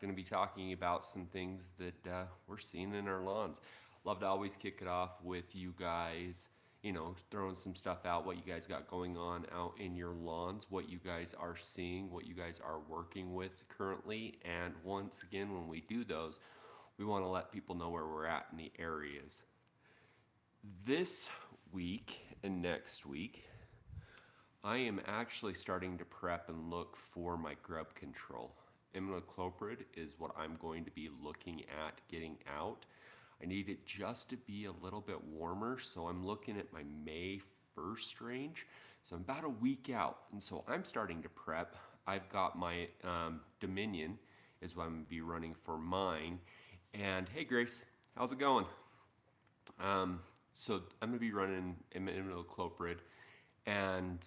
going to be talking about some things that we're seeing in our lawns. Love to always kick it off with you guys, throwing some stuff out, what you guys got going on out in your lawns, what you guys are seeing, what you guys are working with currently. And once again, when we do those, we want to let people know where we're at in the areas. This week and next week, I am actually starting to prep and look for my grub control. Imidacloprid is what I'm going to be looking at getting out. I need it just to be a little bit warmer, so I'm looking at my May 1st range. So I'm about a week out, and so I'm starting to prep. I've got my Dominion is what I'm going to be running for mine. And hey Grace, how's it going? So I'm going to be running imidacloprid, and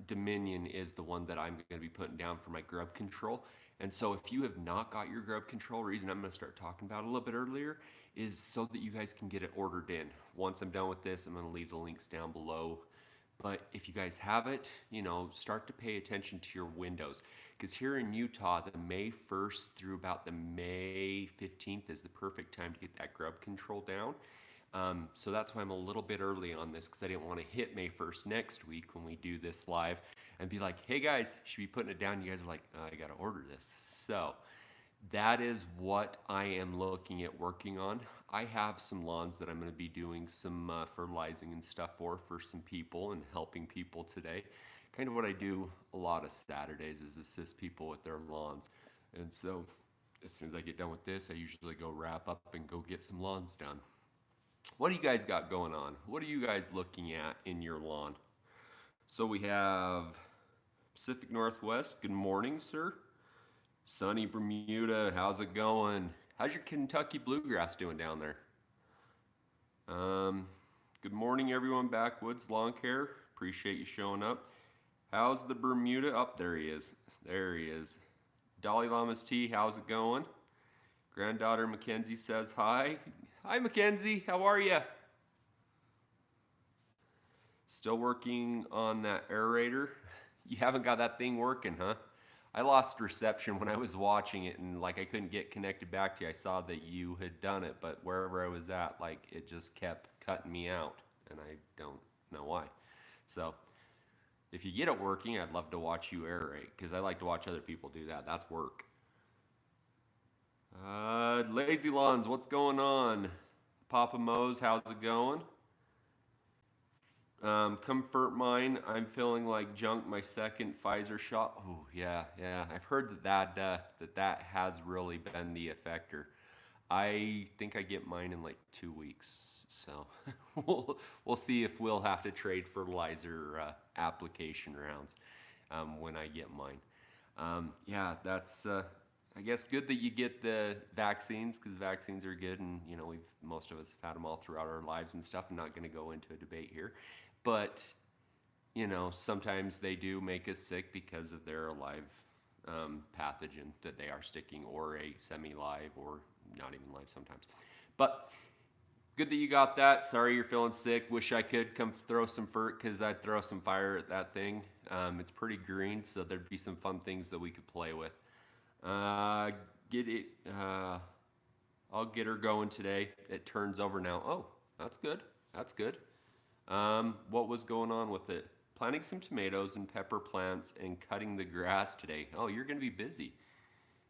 Dominion is the one that I'm going to be putting down for my grub control. And so if you have not got your grub control, reason I'm going to start talking about it a little bit earlier is so that you guys can get it ordered in. Once I'm done with this, I'm going to leave the links down below. But if you guys have it, start to pay attention to your windows. Because here in Utah, the May 1st through about the May 15th is the perfect time to get that grub control down. So that's why I'm a little bit early on this, because I didn't want to hit May 1st next week when we do this live and be like, hey guys, should be putting it down. You guys are like, I got to order this. So that is what I am looking at working on. I have some lawns that I'm going to be doing some fertilizing and stuff for some people and helping people today. Kind of what I do a lot of Saturdays is assist people with their lawns. And so as soon as I get done with this, I usually go wrap up and go get some lawns done. What do you guys got going on? What are you guys looking at in your lawn? So we have Pacific Northwest. Good morning, sir. Sunny Bermuda, how's it going? How's your Kentucky bluegrass doing down there? Good morning, everyone. Backwoods Lawn Care. Appreciate you showing up. How's the Bermuda? Up there he is. There he is. Dolly Llamas Tea, how's it going? Granddaughter Mackenzie says hi. Hi, Mackenzie. How are you? Still working on that aerator? You haven't got that thing working, huh? I lost reception when I was watching it, and I couldn't get connected back to you. I saw that you had done it, but wherever I was at, it just kept cutting me out, and I don't know why. So if you get it working, I'd love to watch you aerate, because I like to watch other people do that. That's work. Lazy Lawns, what's going on? Papa Mo's, how's it going? Comfort Mine, I'm feeling like junk. My second Pfizer shot. Oh yeah. I've heard that has really been the effector. I think I get mine in 2 weeks, so we'll see if we'll have to trade fertilizer application rounds when I get mine. Yeah, that's I guess good that you get the vaccines, because vaccines are good, and most of us have had them all throughout our lives and stuff. I'm not going to go into a debate here, but sometimes they do make us sick because of their live pathogen that they are sticking, or a semi-live, or not even live sometimes. But good that you got that. Sorry you're feeling sick. Wish I could come throw some fert, because I'd throw some fire at that thing. It's pretty green, so there'd be some fun things that we could play with. Get it. I'll get her going today. It turns over now. Oh, that's good. That's good. What was going on with it? Planting some tomatoes and pepper plants and cutting the grass today. Oh, you're going to be busy.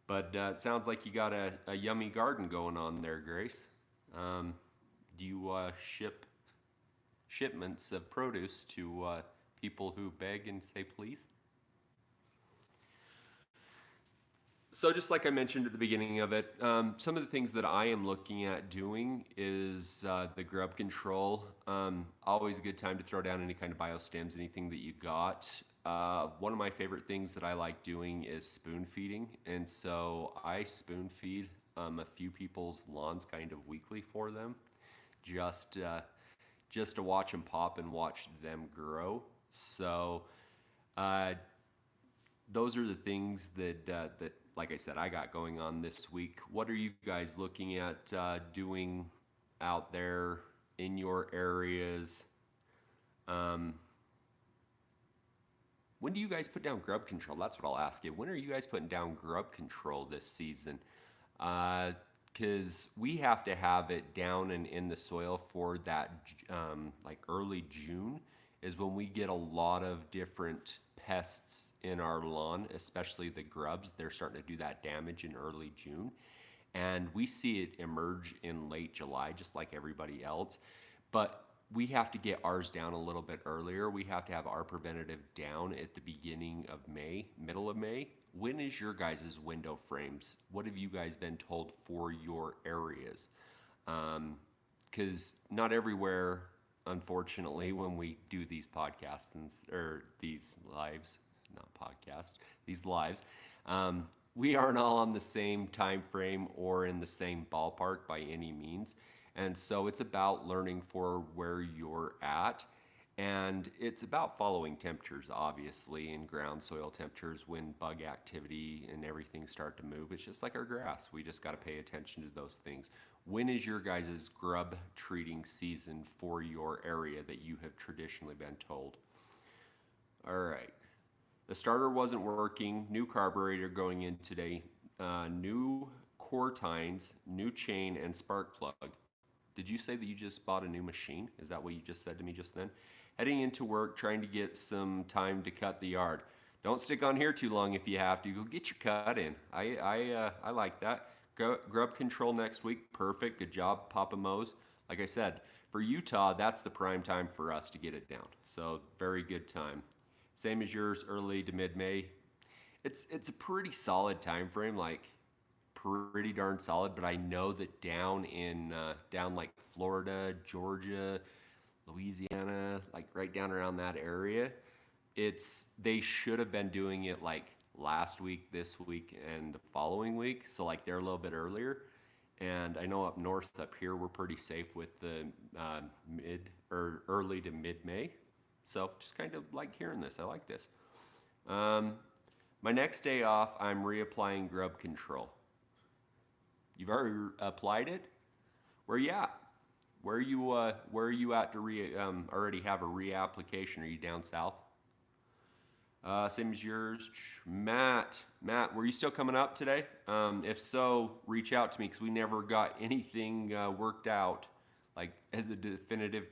But it sounds like you got a yummy garden going on there, Grace. Do you ship shipments of produce to people who beg and say please? So just like I mentioned at the beginning of it, some of the things that I am looking at doing is the grub control. Always a good time to throw down any kind of biostims, anything that you got. One of my favorite things that I like doing is spoon feeding. And so I spoon feed a few people's lawns kind of weekly for them, just to watch them pop and watch them grow. So those are the things that like I said, I got going on this week. What are you guys looking at doing out there in your areas? when do you guys put down grub control? That's what I'll ask you. When are you guys putting down grub control this season? Because we have to have it down and in the soil for that, like early June is when we get a lot of different pests in our lawn, especially the grubs. They're starting to do that damage in early June. And we see it emerge in late July, just like everybody else. But we have to get ours down a little bit earlier. We have to have our preventative down at the beginning of May, middle of May. When is your guys' window frames? What have you guys been told for your areas? Because not everywhere, unfortunately, when we do these podcasts or these lives, not podcasts, these lives, we aren't all on the same time frame or in the same ballpark by any means. And so it's about learning for where you're at. And it's about following temperatures, obviously, and ground soil temperatures when bug activity and everything start to move. It's just like our grass. We just got to pay attention to those things. When is your guys' grub treating season for your area that you have traditionally been told? All right. The starter wasn't working. New carburetor going in today. New core tines, new chain, and spark plug. Did you say that you just bought a new machine? Is that what you just said to me just then? Heading into work, trying to get some time to cut the yard. Don't stick on here too long if you have to. Go get your cut in. I like that. Grub control next week. Perfect. Good job, Papa Mose. Like I said, for Utah, that's the prime time for us to get it down. So very good time. Same as yours, early to mid-May. It's a pretty solid time frame, like pretty darn solid. But I know that down in down like Florida, Georgia, Louisiana, like right down around that area, they should have been doing it like last week, this week, and the following week. So like they're a little bit earlier. And I know up north, up here, we're pretty safe with the mid or early to mid-May. So just kind of like hearing this. I like this. My next day off, I'm reapplying grub control. You've already applied it? Where you at? Where are you at to already have a reapplication? Are you down south? Same as yours. Matt, were you still coming up today? If so, reach out to me because we never got anything worked out. Like as a definitive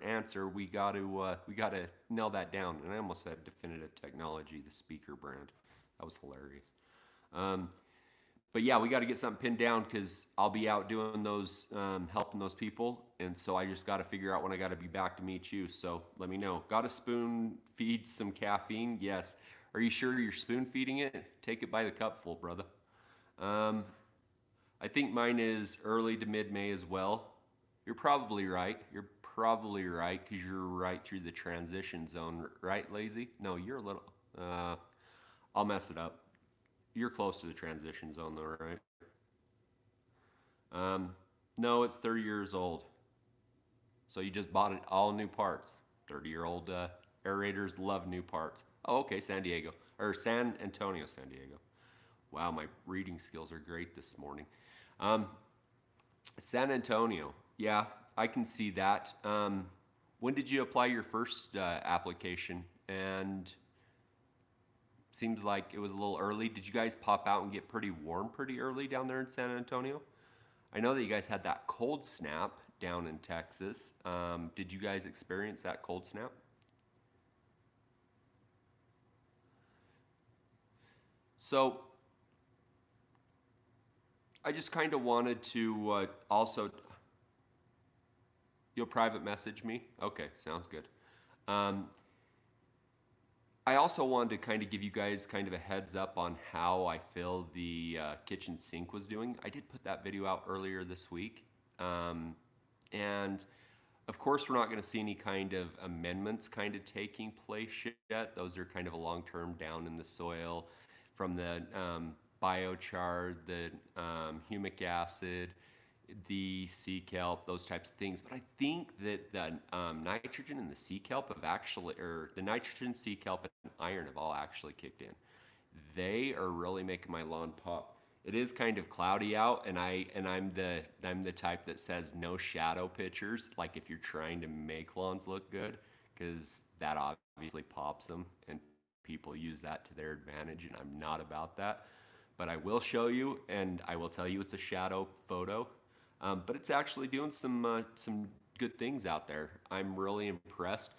answer, we got to nail that down. And I almost said Definitive Technology, the speaker brand. That was hilarious. But yeah, we got to get something pinned down because I'll be out doing those, helping those people. And so I just got to figure out when I got to be back to meet you. So let me know. Got to spoon feed some caffeine? Yes. Are you sure you're spoon feeding it? Take it by the cupful, brother. I think mine is early to mid-May as well. You're probably right. You're probably right because you're right through the transition zone, right, Lazy? No, you're a little, I'll mess it up. You're close to the transition zone though, right? No, it's 30 years old. So you just bought it all new parts. 30-year-old aerators love new parts. Oh, okay, San Diego. Or San Antonio, San Diego. Wow, my reading skills are great this morning. San Antonio. Yeah, I can see that. When did you apply your first application? And seems like it was a little early. Did you guys pop out and get pretty warm pretty early down there in San Antonio? I know that you guys had that cold snap down in Texas. Did you guys experience that cold snap? So I just kind of wanted to also, you'll private message me? Okay, sounds good. I also wanted to kind of give you guys kind of a heads up on how I feel the kitchen sink was doing. I did put that video out earlier this week. And of course, we're not going to see any kind of amendments kind of taking place yet. Those are kind of a long-term down in the soil from the biochar, the humic acid, the sea kelp, those types of things. But I think that the nitrogen and the sea kelp have actually, or the nitrogen, sea kelp, and iron have all actually kicked in. They are really making my lawn pop. It is kind of cloudy out, and I'm the type that says no shadow pictures. Like if you're trying to make lawns look good, because that obviously pops them and people use that to their advantage, and I'm not about that. But I will show you, and I will tell you it's a shadow photo. But it's actually doing some good things out there. I'm really impressed.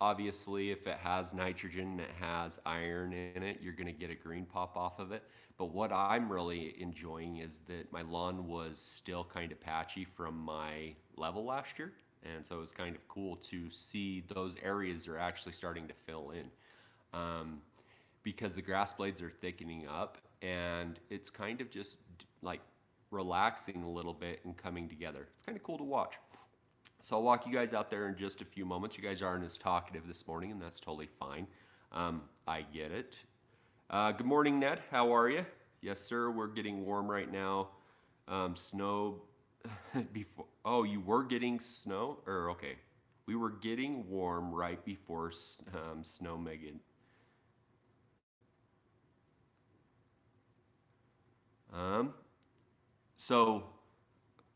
Obviously, if it has nitrogen and it has iron in it, you're going to get a green pop off of it. But what I'm really enjoying is that my lawn was still kind of patchy from my level last year. And so it was kind of cool to see those areas are actually starting to fill in. Because the grass blades are thickening up and it's kind of just like relaxing a little bit and coming together. It's kind of cool to watch. So I'll walk you guys out there in just a few moments. You guys aren't as talkative this morning, and that's totally fine. I get it. Good morning, Ned. How are you? Yes, sir. We're getting warm right now. Snow before. Oh, you were getting snow? Or okay. We were getting warm right before snow, Megan. Um, so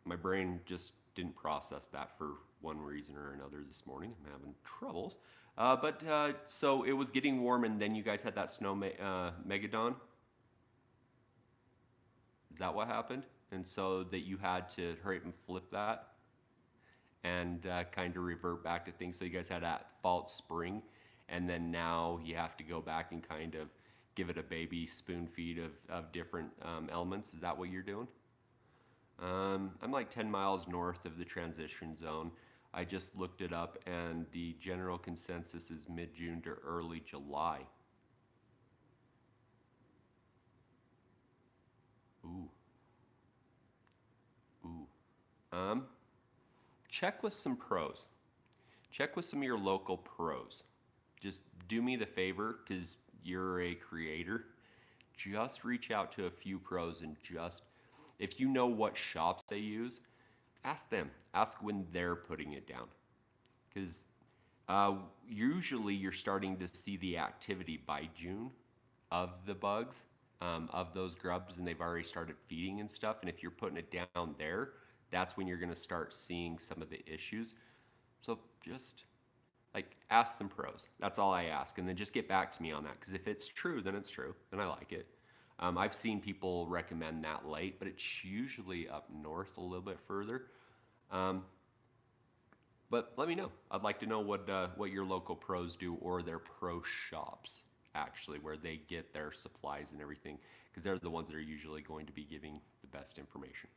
my brain just didn't process that for one reason or another this morning. I'm having troubles. But so it was getting warm, and then you guys had that snow megadon. Is that what happened? And so that you had to hurry up and flip that and kind of revert back to things. So you guys had that false spring, and then now you have to go back and kind of give it a baby spoon feed of different elements. Is that what you're doing? I'm like 10 miles north of the transition zone. I just looked it up, and the general consensus is mid-June to early July. Ooh. Ooh. Um, Check with some pros. Check with some of your local pros. Just do me the favor, because you're a creator. Just reach out to a few pros and just, if you know what shops they use, ask them. Ask when they're putting it down. Because usually you're starting to see the activity by June of the bugs, of those grubs, and they've already started feeding and stuff. And if you're putting it down there, that's when you're going to start seeing some of the issues. So just like ask some pros. That's all I ask. And then just get back to me on that. Because if it's true, then it's true. Then I like it. I've seen people recommend that late, but it's usually up north a little bit further. But let me know. I'd like to know what your local pros do, or their pro shops, actually, where they get their supplies and everything, because they're the ones that are usually going to be giving the best information.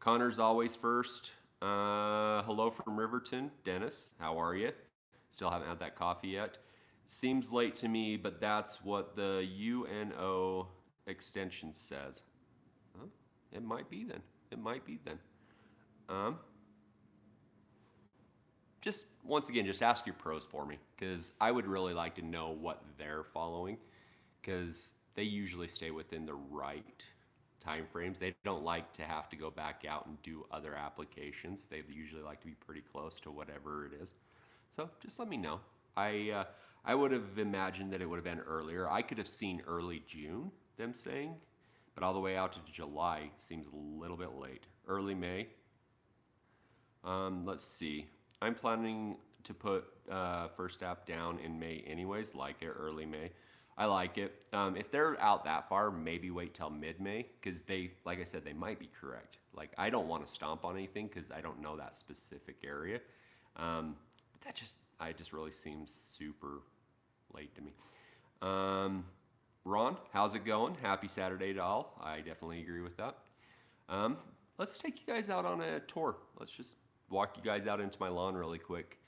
Connor's always first. Hello from Riverton. Dennis, how are you? Still haven't had that coffee yet. Seems late to me, but that's what the UNO extension says. Huh? It might be then. It might be then. Just once again, just ask your pros for me, because I would really like to know what they're following, because they usually stay within the right time frames. They don't like to have to go back out and do other applications. They usually like to be pretty close to whatever it is. So just let me know. I would have imagined that it would have been earlier. I could have seen early June, them saying, but all the way out to July seems a little bit late. Early May. Let's see. I'm planning to put first app down in May anyways, like it, early May. I like it. If they're out that far, maybe wait till mid-May, because they, like I said, they might be correct. Like, I don't want to stomp on anything because I don't know that specific area. But I just really seems super late to me. Ron, how's it going? Happy Saturday to all. I definitely agree with that. Let's take you guys out on a tour. Let's just walk you guys out into my lawn really quick.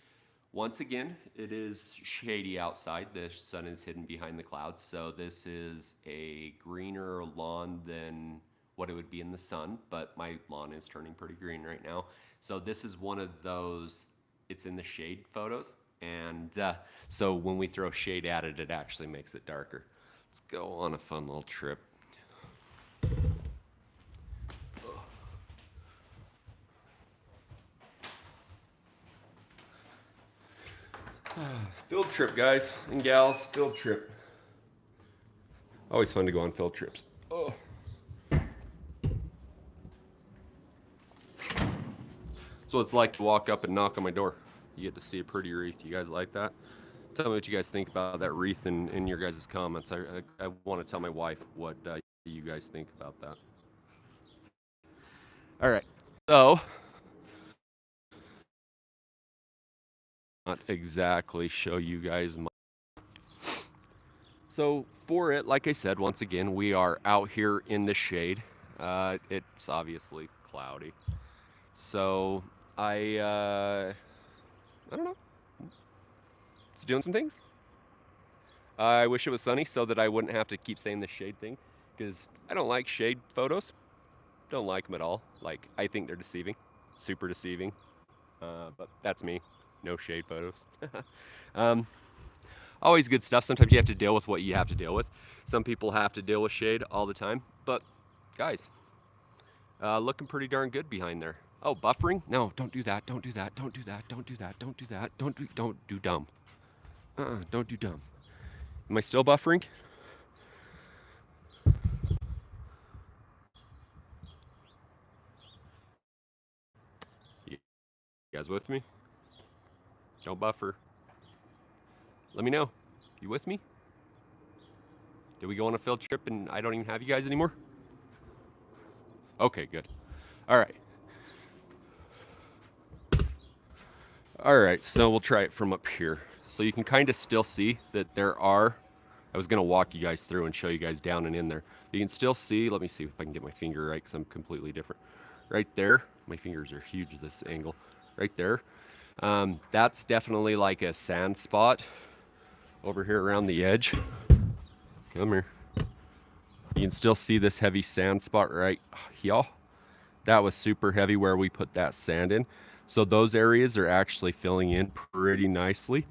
Once again, it is shady outside. The sun is hidden behind the clouds, so this is a greener lawn than what it would be in the sun, but my lawn is turning pretty green right now. So this is one of those, it's in the shade photos, and so when we throw shade at it, it actually makes it darker. Let's go on a fun little trip. Field trip, guys and gals. Field trip. Always fun to go on field trips. Oh. So it's like to walk up and knock on my door. You get to see a pretty wreath. You guys like that? tell me what you guys think about that wreath in your guys' comments. I want to tell my wife what you guys think about that. All right. So, not exactly show you guys my. So for it, like I said, once again, we are out here in the shade. It's obviously cloudy. So I don't know. It's doing some things. I wish it was sunny so that I wouldn't have to keep saying the shade thing, because I don't like shade photos. Don't like them at all. Like, I think they're deceiving, super deceiving. But that's me. No shade photos. Always good stuff. Sometimes you have to deal with what you have to deal with. Some people have to deal with shade all the time. But guys, looking pretty darn good behind there. Oh, buffering? No, don't do that. Don't do that. Don't do that. Don't do that. Don't do that. Don't do dumb. Don't do dumb. Am I still buffering? You guys with me? Don't buffer. Let me know. You with me? Did we go on a field trip and I don't even have you guys anymore? Okay, good. All right. All right, so we'll try it from up here. So you can kind of still see that there are, I was gonna walk you guys through and show you guys down and in there. You can still see, let me see if I can get my finger right, because I'm completely different. Right there, my fingers are huge at this angle. Right there, that's definitely like a sand spot over here around the edge. Come here. You can still see this heavy sand spot right here. That was super heavy where we put that sand in. So those areas are actually filling in pretty nicely.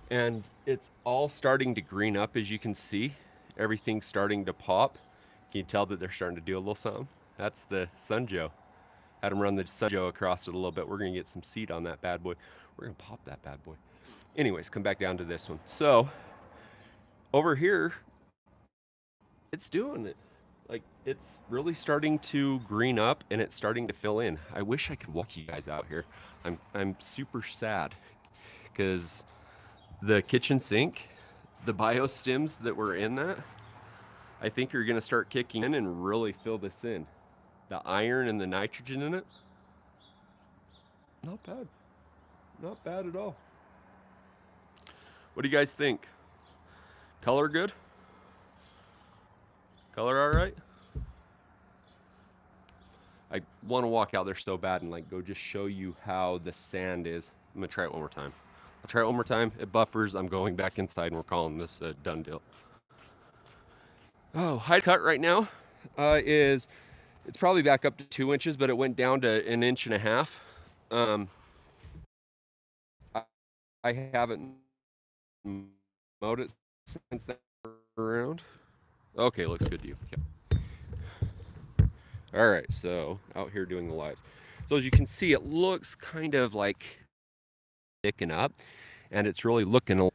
And it's all starting to green up, as you can see. Everything's starting to pop. Can you tell that they're starting to do a little something? That's the Sun Joe. Had them run the Sun Joe across it a little bit. We're gonna get some seed on that bad boy. We're gonna pop that bad boy. Anyways, come back down to this one. So over here, it's doing it. Like, it's really starting to green up and it's starting to fill in. I wish I could walk you guys out here. I'm super sad because the kitchen sink, the biostims that were in that, I think are gonna start kicking in and really fill this in. The iron and the nitrogen in it, not bad. Not bad at all. What do you guys think? Color good? Color all right? I want to walk out there so bad and like go just show you how the sand is. I'm gonna try it one more time. I'll try it one more time. It buffers. I'm going back inside and we're calling this a done deal. Oh, high cut right now is, it's probably back up to 2 inches, but it went down to 1.5 inches. I haven't mowed it since that around. Okay, looks good to you. Okay. All right, so out here doing the lives. So as you can see, it looks kind of like thicking up, and it's really looking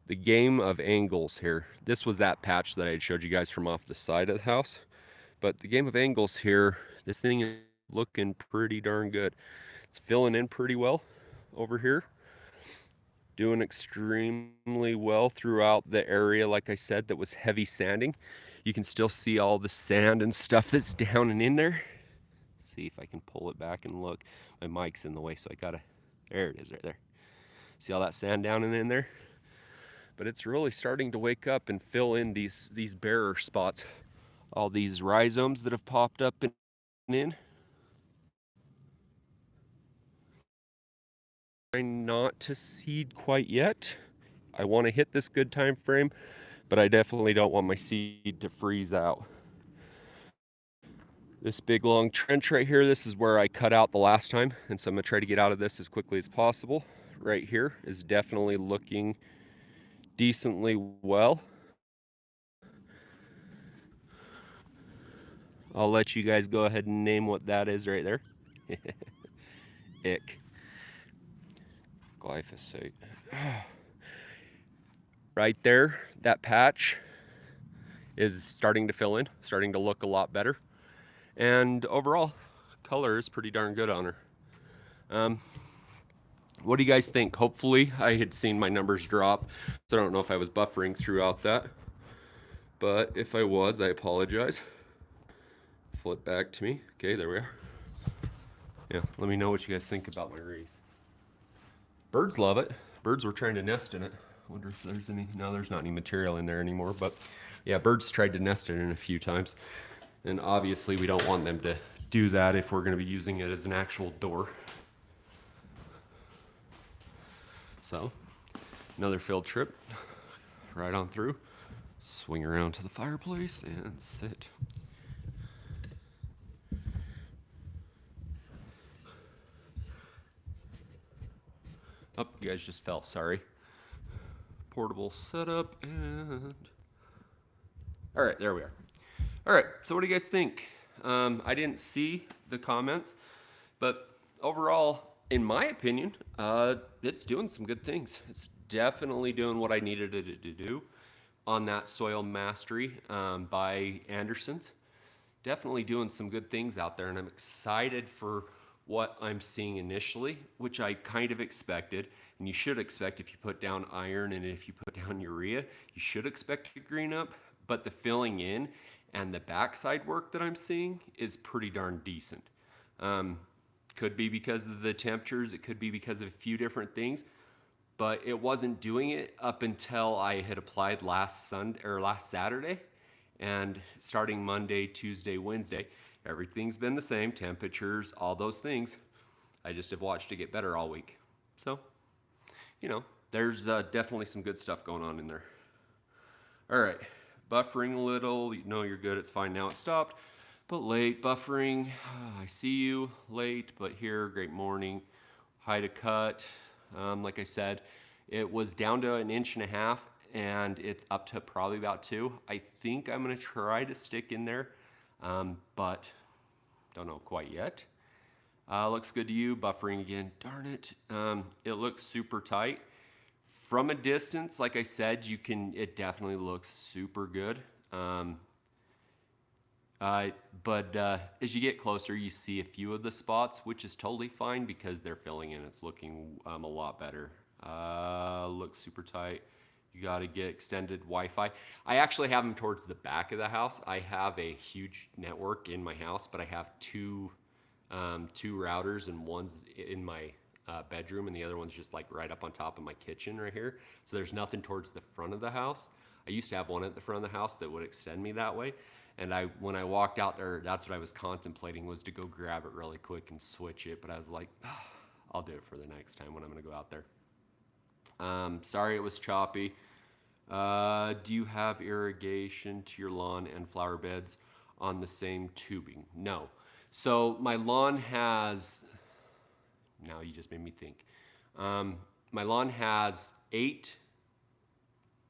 the game of angles here. This was that patch that I had showed you guys from off the side of the house, but the game of angles here, this thing is looking pretty darn good. It's filling in pretty well over here. Doing extremely well throughout the area, like I said, that was heavy sanding. You can still see all the sand and stuff that's down and in there. See if I can pull it back and look. My mic's in the way, so I gotta, there it is right there. See all that sand down and in there? But it's really starting to wake up and fill in these barrier spots. All these rhizomes that have popped up and in. Trying not to seed quite yet. I want to hit this good time frame, but I definitely don't want my seed to freeze out. This big long trench right here, this is where I cut out the last time, and so I'm gonna try to get out of this as quickly as possible. Right here is definitely looking decently well. I'll let you guys go ahead and name what that is right there. Ick. Glyphosate. Right there, that patch is starting to fill in, starting to look a lot better. And overall, color is pretty darn good on her. What do you guys think? Hopefully I had seen my numbers drop, so I don't know if I was buffering throughout that. But if I was, I apologize. Flip back to me. Okay, there we are. Yeah, let me know what you guys think about my wreath. Birds love it. Birds were trying to nest in it. Wonder if there's any. No, there's not any material in there anymore. But yeah, birds tried to nest in it a few times. And obviously, we don't want them to do that if we're going to be using it as an actual door. So, another field trip. Right on through. Swing around to the fireplace and sit. Oh, you guys just fell, sorry. Portable setup and... All right, there we are. All right, so what do you guys think? I didn't see the comments, but overall, in my opinion, it's doing some good things. It's definitely doing what I needed it to do on that Soil Mastery by Anderson's. Definitely doing some good things out there, and I'm excited for what I'm seeing initially, which I kind of expected. And you should expect if you put down iron and if you put down urea, you should expect to green up. But the filling in and the backside work that I'm seeing is pretty darn decent. Could be because of the temperatures, it could be because of a few different things, but it wasn't doing it up until I had applied last Saturday. And starting Monday, Tuesday, Wednesday, everything's been the same, temperatures, all those things. I just have watched it get better all week. So, you know, there's definitely some good stuff going on in there. All right, buffering a little. You know you're good, it's fine now, it stopped. But late, buffering, I see you, late, but here, great morning. High to cut, like I said, it was down to 1.5 inches and it's up to probably about 2. I think I'm gonna try to stick in there, but don't know quite yet. Looks good to you, buffering again, darn it. It looks super tight. From a distance, like I said, it definitely looks super good. But as you get closer, you see a few of the spots, which is totally fine because they're filling in. It's looking a lot better. Looks super tight. You got to get extended Wi-Fi. I actually have them towards the back of the house. I have a huge network in my house, but I have two routers, and one's in my bedroom, and the other one's just like right up on top of my kitchen right here. So there's nothing towards the front of the house. I used to have one at the front of the house that would extend me that way. And when I walked out there, that's what I was contemplating, was to go grab it really quick and switch it. But I was like, I'll do it for the next time when I'm going to go out there. Sorry it was choppy. Do you have irrigation to your lawn and flower beds on the same tubing? No. So my lawn has, now you just made me think. My lawn has 8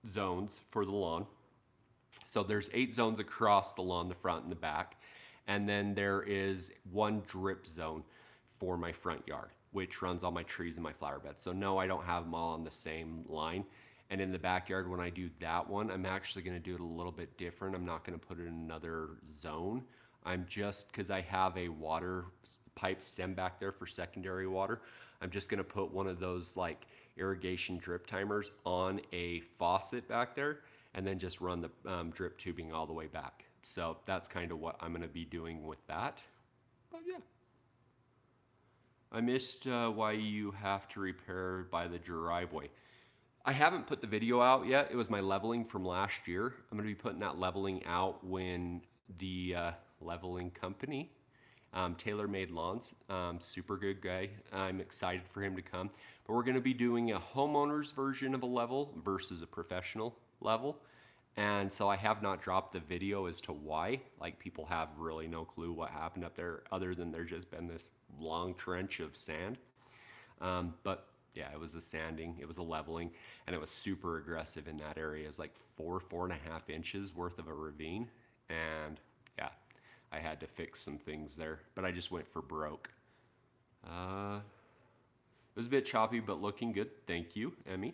zones for the lawn. So there's 8 zones across the lawn, the front and the back. And then there is 1 drip zone for my front yard, which runs all my trees and my flower beds. So no, I don't have them all on the same line. And in the backyard, when I do that one, I'm actually gonna do it a little bit different. I'm not gonna put it in another zone. I'm just, cause I have a water pipe stem back there for secondary water, I'm just gonna put one of those like irrigation drip timers on a faucet back there, and then just run the drip tubing all the way back. So that's kind of what I'm gonna be doing with that. But yeah. I missed why you have to repair by the driveway. I haven't put the video out yet. It was my leveling from last year. I'm gonna be putting that leveling out when the leveling company, Tailor Made Lawns, super good guy. I'm excited for him to come. But we're gonna be doing a homeowner's version of a level versus a professional level. And so I have not dropped the video as to why. Like, people have really no clue what happened up there, other than there's just been this long trench of sand. But yeah, it was a sanding, it was a leveling, and it was super aggressive in that area. It was like 4.5 inches worth of a ravine. And yeah, I had to fix some things there, but I just went for broke. It was a bit choppy, but looking good. Thank you, Emmy.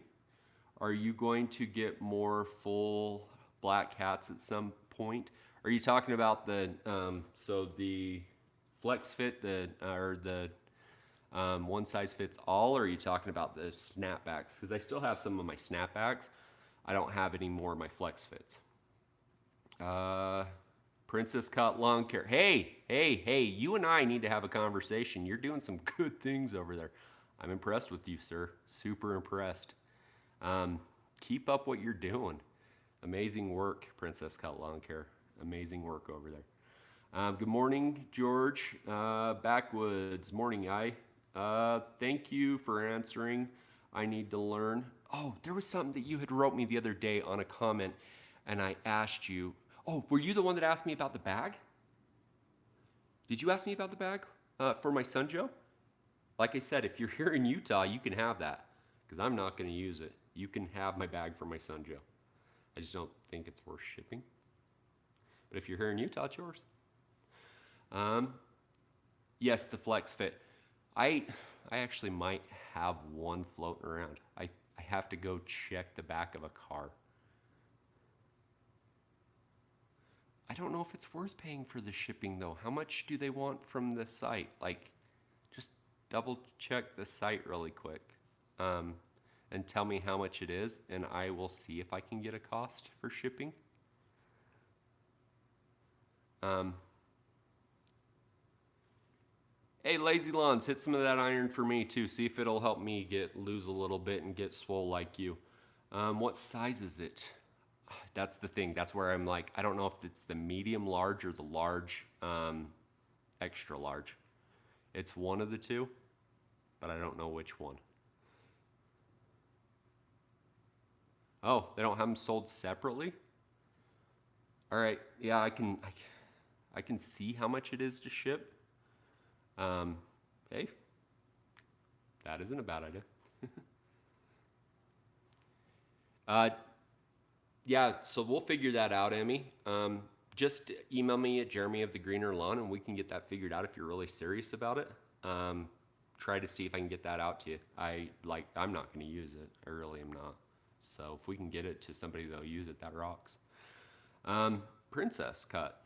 Are you going to get more full black hats at some point? Are you talking about the so the Flex Fit, or the One size fits all, or are you talking about the snapbacks? Because I still have some of my snapbacks. I don't have any more of my flex fits. Princess cut long hair. Hey, you and I need to have a conversation. You're doing some good things over there. I'm impressed with you, sir. Super impressed. Keep up what you're doing. Amazing work, Princess cut long hair. Amazing work over there. Good morning, George. Backwoods. Morning, guy. Thank you for answering. I need to learn. Oh, there was something that you had wrote me the other day on a comment, and I asked you. Oh, were you the one that asked me about the bag? Did you ask me about the bag for my son, Joe? Like I said, if you're here in Utah, you can have that because I'm not going to use it. You can have my bag for my son, Joe. I just don't think it's worth shipping. But if you're here in Utah, it's yours. Yes, the flex fit. I actually might have one floating around. I have to go check the back of a car. I don't know if it's worth paying for the shipping though. How much do they want from the site? Like, just double check the site really quick and tell me how much it is, and I will see if I can get a cost for shipping. Hey, Lazy Lawns, hit some of that iron for me too. See if it'll help me lose a little bit and get swole like you. What size is it? That's the thing. That's where I'm like, I don't know if it's the medium large or the large, extra large. It's one of the two, but I don't know which one. Oh, they don't have them sold separately? All right, yeah, I can see how much it is to ship. Hey, that isn't a bad idea. Yeah, so we'll figure that out, Emmy. Just email me at Jeremy of the Greener Lawn, and we can get that figured out if you're really serious about it. Try to see if I can get that out to you. I'm not going to use it. I really am not. So if we can get it to somebody that'll use it, that rocks. Princess cut,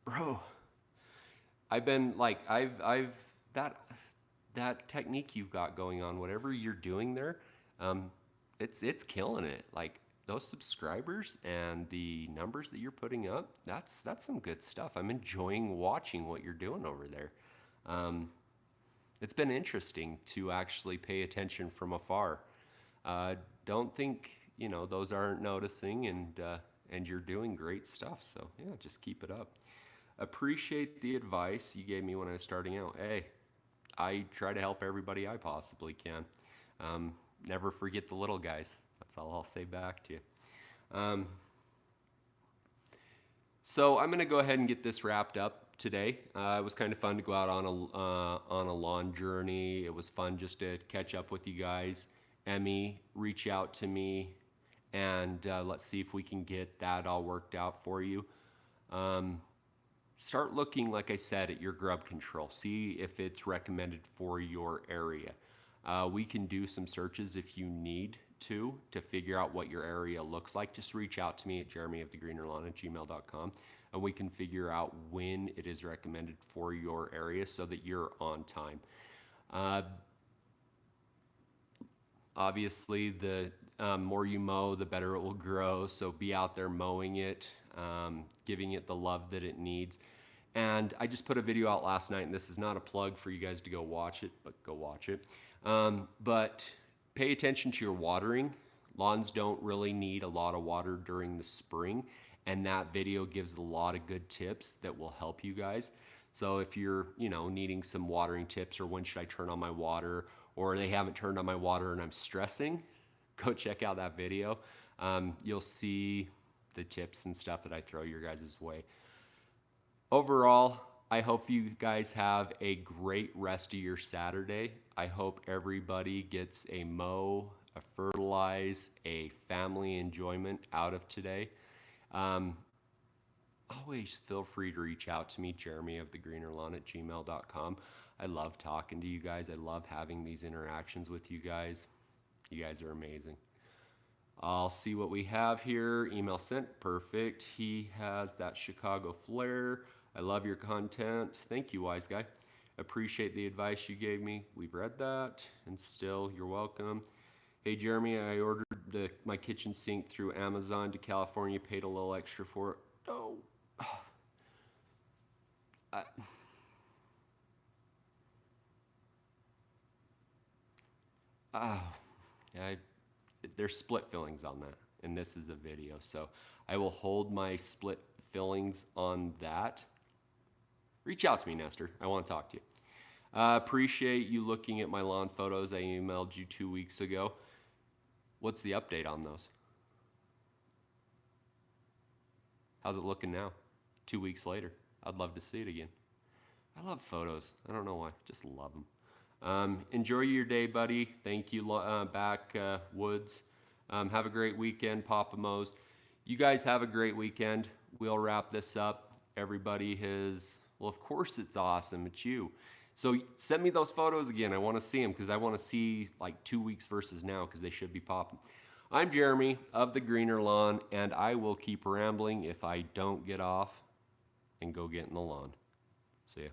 bro. I've been like, I've that technique you've got going on, whatever you're doing there, it's killing it. Like those subscribers and the numbers that you're putting up, that's some good stuff. I'm enjoying watching what you're doing over there. It's been interesting to actually pay attention from afar. Don't think those aren't noticing, and you're doing great stuff. So yeah, just keep it up. Appreciate the advice you gave me when I was starting out. Hey, I try to help everybody I possibly can. Never forget the little guys. That's all I'll say back to you. So I'm going to go ahead and get this wrapped up today. It was kind of fun to go out on a lawn journey. It was fun just to catch up with you guys. Emmy, reach out to me, and let's see if we can get that all worked out for you. Start looking, like I said, at your grub control. See if it's recommended for your area. We can do some searches if you need to figure out what your area looks like. Just reach out to me at jeremyofthegreenerlawn@gmail.com, and we can figure out when it is recommended for your area so that you're on time. Obviously, the more you mow, the better it will grow. So be out there mowing it, giving it the love that it needs. And I just put a video out last night, and this is not a plug for you guys to go watch it, but go watch it. But pay attention to your watering. Lawns don't really need a lot of water during the spring, and that video gives a lot of good tips that will help you guys. So if you're, needing some watering tips, or when should I turn on my water, or they haven't turned on my water and I'm stressing, go check out that video. You'll see the tips and stuff that I throw your guys' way. Overall, I hope you guys have a great rest of your Saturday. I hope everybody gets a mow, a fertilize, a family enjoyment out of today. Always feel free to reach out to me, jeremyofthegreenerlawn@gmail.com. I love talking to you guys. I love having these interactions with you guys. You guys are amazing. I'll see what we have here. Email sent. Perfect. He has that Chicago flair. I love your content. Thank you, wise guy. Appreciate the advice you gave me. We've read that, and still, you're welcome. Hey, Jeremy, I ordered my kitchen sink through Amazon to California, paid a little extra for it. Oh. I, oh. There's split fillings on that, and this is a video, so I will hold my split fillings on that. Reach out to me, Nestor. I want to talk to you. Appreciate you looking at my lawn photos I emailed you 2 weeks ago. What's the update on those? How's it looking now? 2 weeks later. I'd love to see it again. I love photos. I don't know why. Just love them. Enjoy your day, buddy. Thank you, Woods. Have a great weekend, Papa Mo's. You guys have a great weekend. We'll wrap this up. Everybody has, well, of course it's awesome. It's you. So send me those photos again. I want to see them because I want to see like 2 weeks versus now because they should be popping. I'm Jeremy of the Greener Lawn, and I will keep rambling if I don't get off and go get in the lawn. See ya.